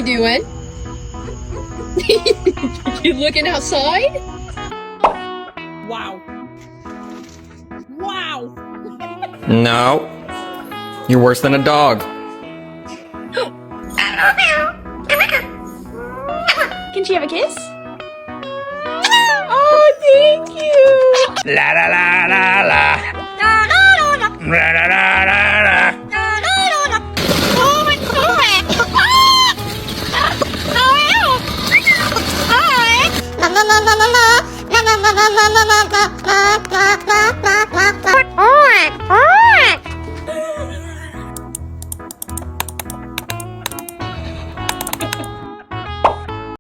doing? You looking outside? Wow. Wow. No. You're worse than a dog. Can she have a kiss? Oh, thank you. La la la la la. La la la la la. Oh,